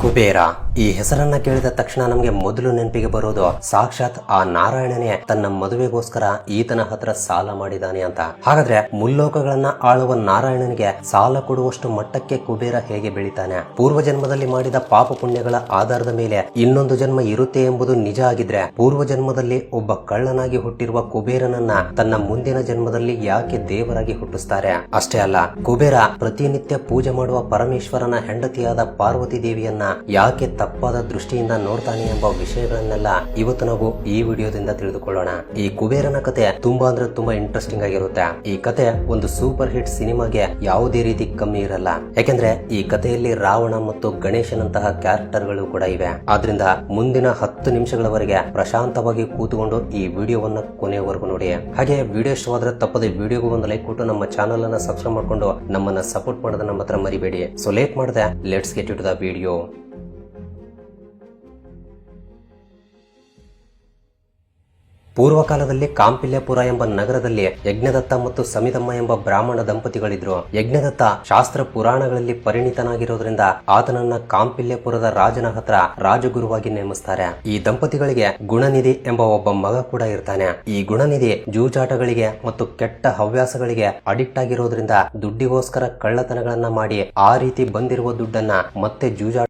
ಕುಬೇರ ಈ ಹೆಸರನ್ನ ಕೇಳಿದ ತಕ್ಷಣ ನಮಗೆ ಮೊದಲು ನೆನಪಿಗೆ ಬರೋದು ಸಾಕ್ಷಾತ್ ಆ ನಾರಾಯಣನೇ ತನ್ನ ಮದುವೆಗೋಸ್ಕರ ಈತನ ಹತ್ರ ಸಾಲ ಮಾಡಿದಾನೆ ಅಂತ. ಹಾಗಾದ್ರೆ ಮುಲ್ಲೋಕಗಳನ್ನ ಆಳುವ ನಾರಾಯಣನಿಗೆ ಸಾಲ ಕೊಡುವಷ್ಟು ಮಟ್ಟಕ್ಕೆ ಕುಬೇರ ಹೇಗೆ ಬೆಳಿತಾನೆ? ಪೂರ್ವ ಜನ್ಮದಲ್ಲಿ ಮಾಡಿದ ಪಾಪ ಪುಣ್ಯಗಳ ಆಧಾರದ ಮೇಲೆ ಇನ್ನೊಂದು ಜನ್ಮ ಇರುತ್ತೆ ಎಂಬುದು ನಿಜ ಆಗಿದ್ರೆ ಪೂರ್ವ ಜನ್ಮದಲ್ಲಿ ಒಬ್ಬ ಕಳ್ಳನಾಗಿ ಹುಟ್ಟಿರುವ ಕುಬೇರನನ್ನ ತನ್ನ ಮುಂದಿನ ಜನ್ಮದಲ್ಲಿ ಯಾಕೆ ದೇವರಾಗಿ ಹುಟ್ಟಿಸ್ತಾರೆ? ಅಷ್ಟೇ ಅಲ್ಲ, ಕುಬೇರ ಪ್ರತಿನಿತ್ಯ ಪೂಜೆ ಮಾಡುವ ಪರಮೇಶ್ವರನ ಹೆಂಡತಿಯಾದ ಪಾರ್ವತಿ ದೇವಿಯನ್ನ ಯಾಕೆ ತಪ್ಪಾದ ದೃಷ್ಟಿಯಿಂದ ನೋಡ್ತಾನೆ ಎಂಬ ವಿಷಯಗಳನ್ನೆಲ್ಲ ಇವತ್ತು ನಾವು ಈ ವಿಡಿಯೋದಿಂದ ತಿಳಿದುಕೊಳ್ಳೋಣ. ಈ ಕುಬೇರನ ಕತೆ ತುಂಬಾ ಅಂದ್ರೆ ತುಂಬಾ ಇಂಟ್ರೆಸ್ಟಿಂಗ್ ಆಗಿರುತ್ತೆ. ಈ ಕತೆ ಒಂದು ಸೂಪರ್ ಹಿಟ್ ಸಿನಿಮಾಗೆ ಯಾವುದೇ ರೀತಿ ಕಮ್ಮಿ ಇರಲ್ಲ. ಯಾಕೆಂದ್ರೆ ಈ ಕಥೆಯಲ್ಲಿ ರಾವಣ ಮತ್ತು ಗಣೇಶನಂತಹ ಕ್ಯಾರೆಕ್ಟರ್ ಗಳು ಕೂಡ ಇವೆ. ಆದ್ರಿಂದ ಮುಂದಿನ 10 ನಿಮಿಷಗಳವರೆಗೆ ಪ್ರಶಾಂತವಾಗಿ ಕೂತುಕೊಂಡು ಈ ವಿಡಿಯೋವನ್ನ ಕೊನೆಯವರೆಗೂ ನೋಡಿ. ಹಾಗೆ ವಿಡಿಯೋ ಇಷ್ಟವಾದ್ರೆ ತಪ್ಪದೆ ವಿಡಿಯೋಗೂ ಒಂದು ಲೈಕ್ ಕೊಟ್ಟು ನಮ್ಮ ಚಾನಲ್ ಅನ್ನ ಸಬ್ಸ್ಕ್ರೈಬ್ ಮಾಡ್ಕೊಂಡು ನಮ್ಮನ್ನ ಸಪೋರ್ಟ್ ಮಾಡೋದನ್ನ ಮಾತ್ರ ಮರಿಬೇಡಿ. ಸೊ ಲೇಟ್ ಮಾಡದೆ let's get to the video. ಪೂರ್ವಕಾಲದಲ್ಲಿ ಕಾಂಪಿಲ್ಯಪುರ ಎಂಬ ನಗರದಲ್ಲಿ ಯಜ್ಞದತ್ತ ಮತ್ತು ಸಮಿತಮ್ಮ ಎಂಬ ಬ್ರಾಹ್ಮಣ ದಂಪತಿಗಳಿದ್ರು. ಯಜ್ಞದತ್ತ ಶಾಸ್ತ್ರ ಪುರಾಣಗಳಲ್ಲಿ ಪರಿಣಿತನಾಗಿರೋದ್ರಿಂದ ಆತನನ್ನ ಕಾಂಪಿಲ್ಯಪುರದ ರಾಜನ ಹತ್ರ ರಾಜಗುರುವಾಗಿ ನೇಮಿಸ್ತಾರೆ. ಈ ದಂಪತಿಗಳಿಗೆ ಗುಣನಿಧಿ ಎಂಬ ಒಬ್ಬ ಮಗ ಕೂಡ ಇರ್ತಾನೆ. ಈ ಗುಣನಿಧಿ ಜೂಜಾಟಗಳಿಗೆ ಮತ್ತು ಕೆಟ್ಟ ಹವ್ಯಾಸಗಳಿಗೆ ಅಡಿಕ್ಟ್ ಆಗಿರೋದ್ರಿಂದ ದುಡ್ಡಿಗೋಸ್ಕರ ಕಳ್ಳತನಗಳನ್ನ ಮಾಡಿ ಆ ರೀತಿ ಬಂದಿರುವ ದುಡ್ಡನ್ನ ಮತ್ತೆ ಜೂಜಾಟ